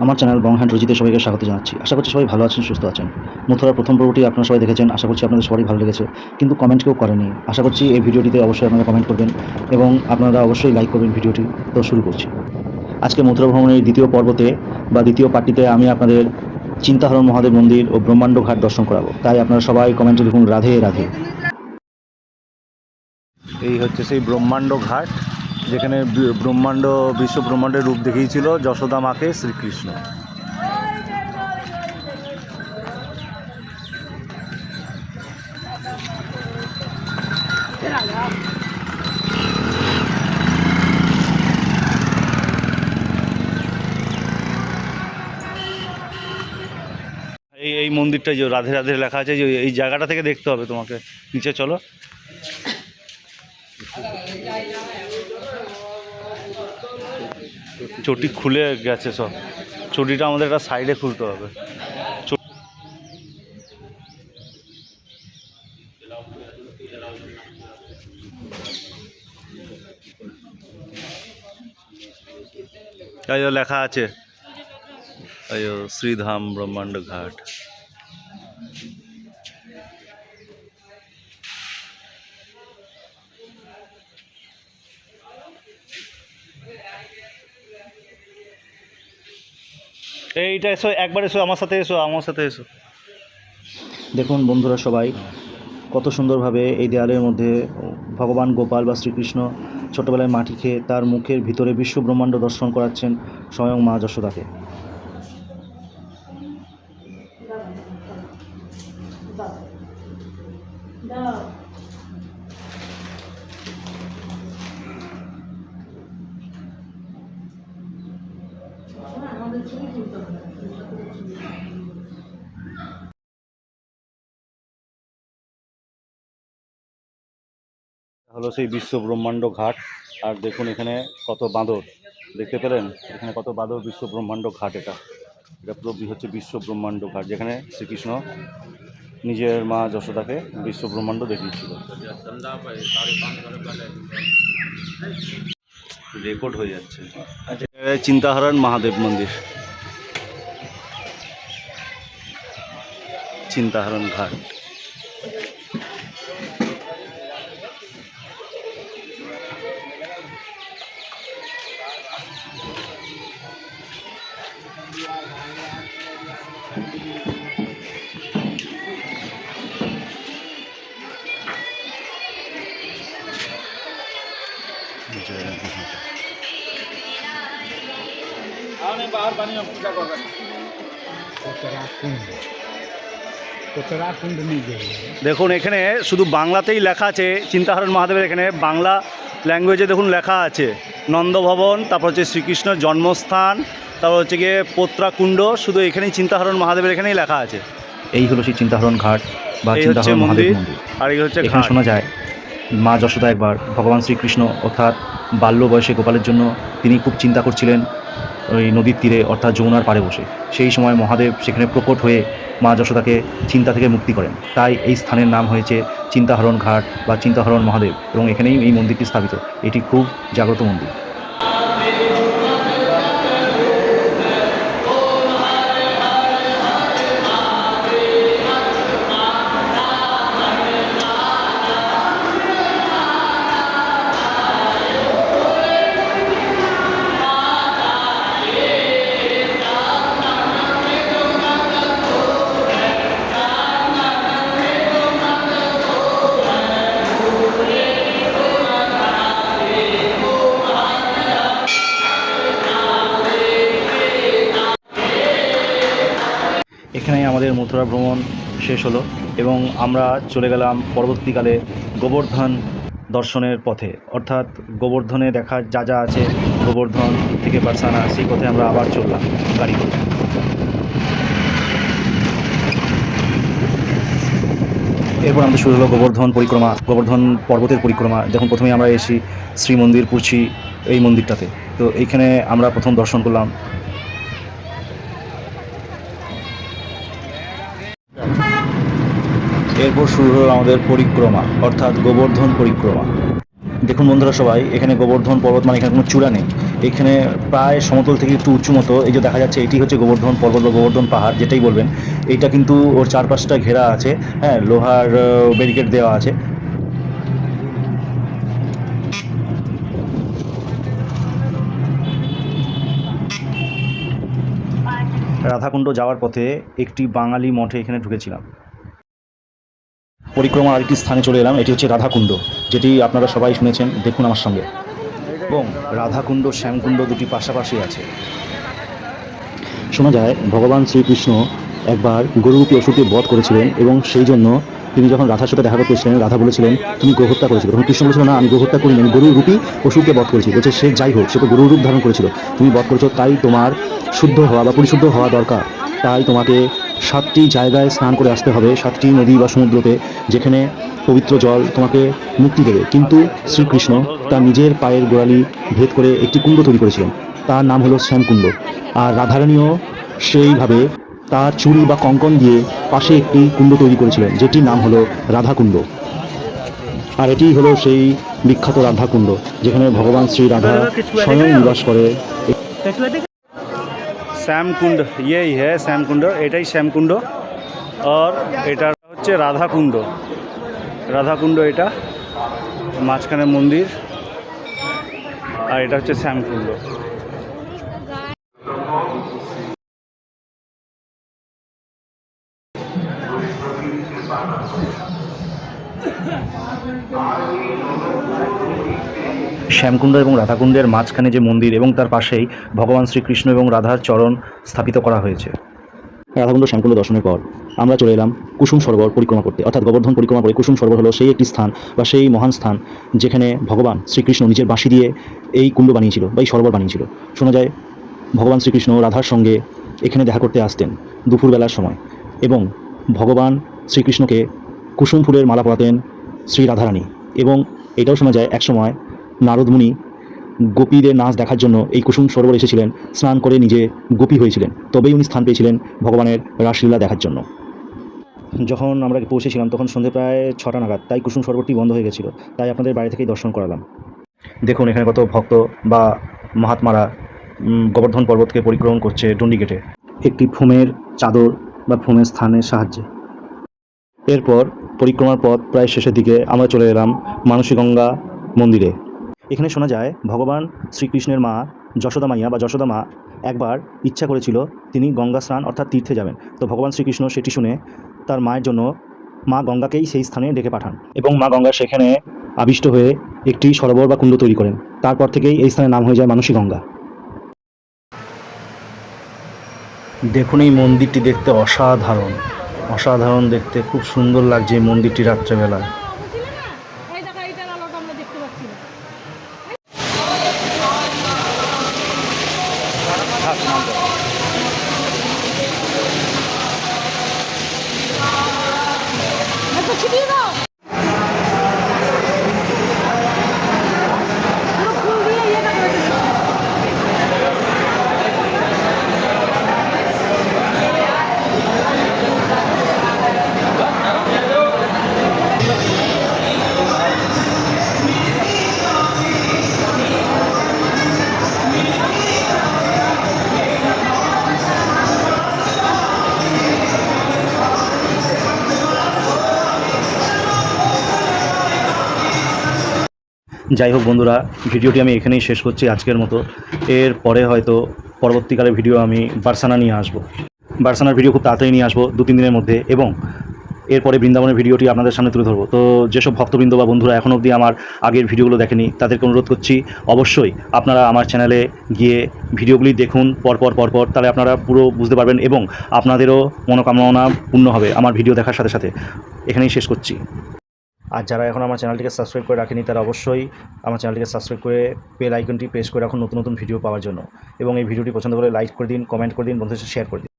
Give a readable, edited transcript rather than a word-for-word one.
আমার চ্যানেল বং হ্যান্ড রুচিতে সবাইকে স্বাগত জানাচ্ছি। আশা করছি সবাই ভালো আছেন, সুস্থ আছেন। মথুরার প্রথম পর্বটি আপনারা সবাই দেখেছেন। আশা করছি আপনাদের সবারই ভালো লেগেছে, কিন্তু কমেন্ট কেউ করেনি। আশা করছি এই ভিডিওটিতে অবশ্যই আপনারা কমেন্ট করবেন এবং আপনারা অবশ্যই লাইক করবেন ভিডিওটি। তো শুরু করছি। আজকে মথুরা ভ্রমণের দ্বিতীয় পর্বতে বা দ্বিতীয় পার্টিতে আমি আপনাদের চিন্তাহরণ মহাদেব মন্দির ও ব্রহ্মাণ্ড ঘাট দর্শন করাবো। তাই আপনারা সবাই কমেন্টে লিখুন রাধে রাধে। এই হচ্ছে সেই ব্রহ্মাণ্ড ঘাট, যেখানে ব্রহ্মাণ্ড বিশ্ব ব্রহ্মাণ্ডের রূপ দেখিয়েছিল যশোদা মাকে শ্রীকৃষ্ণ। এই মন্দিরটা যে রাধে রাধে লেখা আছে, যে এই জায়গাটা থেকে দেখতে হবে তোমাকে। নিচে চলো। চটি খুলে গেছে সব। চটিটা আমাদের একটা সাইডে খুলতে হবে। তাই লেখা আছে শ্রীধাম ব্রহ্মাণ্ড ঘাট। এইটা এসো, একবার এসো আমার সাথে, এসো। দেখুন বন্ধুরা সবাই, কত সুন্দরভাবে এই দেয়ালের মধ্যে ভগবান গোপাল বা শ্রীকৃষ্ণ ছোটবেলায় মাটি খেয়ে তার মুখের ভিতরে বিশ্ব ব্রহ্মাণ্ড দর্শন করাচ্ছেন স্বয়ং মা যশোদাকে। হলো সেই বিশ্ব ব্রহ্মাণ্ড ঘাট। আর দেখুন এখানে কত বাঁদর, দেখতে পেলেন? এখানে কত বাঁদর। বিশ্ব ব্রহ্মাণ্ড ঘাট এটা পুরো হচ্ছে বিশ্ব ব্রহ্মাণ্ড ঘাট, যেখানে শ্রীকৃষ্ণ নিজের মা যশোদাকে বিশ্ব ব্রহ্মাণ্ড দেখিয়েছিল। রেকর্ড হয়ে যাচ্ছে। চিন্তাহরণ মহাদেব মন্দির, চিন্তাহরণ ঘাট। দেখুন এখানে শুধু বাংলাতেই লেখা আছে চিন্তাহরণ মহাদেবের। এখানে বাংলা ল্যাঙ্গুয়েজে দেখুন লেখা আছে নন্দভবন, তারপর হচ্ছে শ্রীকৃষ্ণের জন্মস্থান, তারপর হচ্ছে গিয়ে পোত্রাকুণ্ড। শুধু এখানেই চিন্তাহরণ মহাদেবের এখানেই লেখা আছে। এই হলো সেই চিন্তাহরণ ঘাট বা চিন্তাহরণ মহাদেব মন্দির। আর এই হচ্ছে এখানে শোনা যায় মা যশোদা একবার ভগবান শ্রীকৃষ্ণ অর্থাৎ বাল্য বয়সে গোপালের জন্য তিনি খুব চিন্তা করছিলেন ওই নদীর তীরে অর্থাৎ যমুনার পাড়ে বসে। সেই সময় মহাদেব সেখানে প্রকট হয়ে মা যশোদাকে চিন্তা থেকে মুক্তি করেন। তাই এই স্থানের নাম হয়েছে চিন্তাহরণ ঘাট বা চিন্তাহরণ মহাদেব, এবং এখানেই এই মন্দিরটি স্থাপিত। এটি খুব জাগ্রত মন্দির। এখানেই আমাদের মথুরা ভ্রমণ শেষ হলো এবং আমরা চলে গেলাম পরবর্তীকালে গোবর্ধন দর্শনের পথে। অর্থাৎ গোবর্ধনে দেখা যা যা আছে, গোবর্ধন থেকে বারসানা, সেই পথে আমরা আবার চললাম গাড়ি করে। এরপর আমাদের শুরু হলো গোবর্ধন পরিক্রমা, গোবর্ধন পর্বতের পরিক্রমা। যখন প্রথমেই আমরা এসি শ্রী মন্দির পুরছি এই মন্দিরটাতে, তো এইখানে আমরা প্রথম দর্শন করলাম। এরপর শুরু হলো আমাদের পরিক্রমা, অর্থাৎ গোবর্ধন পরিক্রমা। দেখুন বন্ধুরা সবাই, এখানে গোবর্ধন পর্বত মানে এখানে কোনো চূড়া নেই। এখানে প্রায় সমতল থেকে একটু উঁচু মতো এই যে দেখা যাচ্ছে, এটি হচ্ছে গোবর্ধন পর্বত বা গোবর্ধন পাহাড় যেটাই বলবেন। এইটা কিন্তু ওর চারপাশটা ঘেরা আছে, হ্যাঁ, লোহার ব্যারিকেড দেওয়া আছে। রাধাকুণ্ড যাওয়ার পথে একটি বাঙালি মঠে এখানে ঢুকেছিলাম। পরিক্রমার আরেকটি স্থানে চলে এলাম, এটি হচ্ছে রাধাকুণ্ড, যেটি আপনারা সবাই শুনেছেন। দেখুন আমার সঙ্গে। এবং রাধাকুণ্ড শ্যামকুণ্ড দুটি পাশাপাশি আছে। শোনা যায় ভগবান শ্রীকৃষ্ণ একবার গরুরূপী অসুরকে বধ করেছিলেন, এবং সেই জন্য তিনি যখন রাধার সাথে দেখা করতে এসেছিলেন, রাধা বলেছিলেন তুমি গোহত্যা করেছিল। তখন কৃষ্ণ বলেছিল না, আমি গোহত্যা করিনি, আমি গরুরূপী অসুরকে বধ করেছি। বলছে সে যাই হোক, সে তো গরুর রূপ ধারণ করেছিল, তুমি বধ করেছো, তাই তোমার শুদ্ধ হওয়া বা পরিশুদ্ধ হওয়া দরকার। তাই তোমাকে 7টি জায়গায় স্নান করে আসতে হবে, 7টি নদী বা সমুদ্রতে, যেখানে পবিত্র জল তোমাকে মুক্তি দেবে। কিন্তু শ্রীকৃষ্ণ তার নিজের পায়ের গোড়ালি ভেদ করে একটি কুণ্ড তৈরি করেছিলেন, তার নাম হলো শ্যামকুণ্ড। আর রাধারানীও সেইভাবে তার চুড়ি বা কঙ্কন দিয়ে পাশে একটি কুণ্ড তৈরি করেছিলেন, যেটির নাম হলো রাধাকুণ্ড। আর এটি হলো সেই বিখ্যাত রাধাকুণ্ড, যেখানে ভগবান শ্রী রাধা স্বয়ং নিবাস করে। শ্যামকুণ্ড ইয়েই হ্যাঁ শ্যামকুণ্ড, এটাই শ্যামকুণ্ড। আর এটা হচ্ছে রাধাকুণ্ড। রাধাকুণ্ড এটা মাঝখানে মন্দির, আর এটা হচ্ছে শ্যামকুণ্ড। শ্যামকুণ্ড এবং রাধাকুণ্ডের মাঝখানে যে মন্দির এবং তার পাশেই ভগবান শ্রীকৃষ্ণ এবং রাধার চরণ স্থাপিত করা হয়েছে। রাধাকুণ্ড শ্যামকুণ্ড দর্শনের পর আমরা চলে এলাম কুসুম সরোবর পরিক্রমা করতে, অর্থাৎ গোবর্ধন পরিক্রমা করে কুসুম সরোবর হলো সেই একটি স্থান বা সেই মহান স্থান যেখানে ভগবান শ্রীকৃষ্ণ নিজের বাঁশি দিয়ে এই কুণ্ড বানিয়েছিল বা এই সরোবর বানিয়েছিল। শোনা যায় ভগবান শ্রীকৃষ্ণ রাধার সঙ্গে এখানে দেখা করতে আসতেন দুপুরবেলার সময়, এবং ভগবান শ্রীকৃষ্ণকে কুসুম ফুলের মালা পরাতেন শ্রী রাধারানী। এবং এটাও শোনা যায় একসময় নারদমুনি গোপীদের নাচ দেখার জন্য এই কুসুম সরোবর এসেছিলেন, স্নান করে নিজে গোপী হয়েছিলেন, তবেই উনি স্থান পেয়েছিলেন ভগবানের রাসলীলা দেখার জন্য। যখন আমরা পৌঁছেছিলাম তখন সন্ধে প্রায় 6টা নাগাদ, তাই কুসুম সরোবরটি বন্ধ হয়ে গেছিলো, তাই আপনাদের বাড়ি থেকেই দর্শন করালাম। দেখুন এখানে কত ভক্ত বা মহাত্মারা গোবর্ধন পর্বতকে পরিক্রমণ করছে ডুন্ডিগেটে একটি ফোমের চাদর বা ফোমের স্থানের সাহায্যে। এরপর পরিক্রমার পথ প্রায় শেষের দিকে আমরা চলে এলাম মানসীগঙ্গা মন্দিরে। এখানে শোনা যায় ভগবান শ্রীকৃষ্ণের মা যশোদা মাইয়া বা যশোদা মা একবার ইচ্ছা করেছিল তিনি গঙ্গা স্নান অর্থাৎ তীর্থে যাবেন। তো ভগবান শ্রীকৃষ্ণ সেটি শুনে তার মায়ের জন্য মা গঙ্গাকেই সেই স্থানে ডেকে পাঠান, এবং মা গঙ্গা সেখানে আবিষ্ট হয়ে একটি সরোবর বা কুণ্ড তৈরি করেন। তারপর থেকেই এই স্থানের নাম হয়ে যায় মানসীগঙ্গা। দেখুন এই মন্দিরটি দেখতে অসাধারণ, অসাধারণ দেখতে, খুব সুন্দর লাগছে এই মন্দিরটি রাত্রেবেলায়। যাই হোক বন্ধুরা, ভিডিওটি আমি এখানেই শেষ করছি আজকের মতো। এর পরে হয়তো পরবর্তীকালে ভিডিও আমি বার্সানা নিয়ে আসবো। বার্সানার ভিডিও খুব তাড়াতাড়ি নিয়ে আসবো, 2-3 দিনের মধ্যে, এবং এরপরে বৃন্দাবনের ভিডিওটি আপনাদের সামনে তুলে ধরবো। তো যেসব ভক্তবৃন্দ বা বন্ধুরা এখন অবধি আমার আগের ভিডিওগুলো দেখেনি তাদেরকে অনুরোধ করছি, অবশ্যই আপনারা আমার চ্যানেলে গিয়ে ভিডিওগুলি দেখুন পরপর, তাহলে আপনারা পুরো বুঝতে পারবেন এবং আপনাদেরও মনোকামনা পূর্ণ হবে আমার ভিডিও দেখার সাথে সাথে। এখানেই শেষ করছি। আর যারা এখন আমার চ্যানেলটিকে সাবস্ক্রাইব করে রাখেনি তারা অবশ্যই আমার চ্যানেলটিকে সাবস্ক্রাইব করে বেল আইকনটি প্রেস করে রাখুন নতুন নতুন ভিডিও পাওয়ার জন্য। এবং এই ভিডিওটি পছন্দ করে লাইক করে দিন, কমেন্ট করে দিন, বন্ধুদের সাথে শেয়ার করে দিন।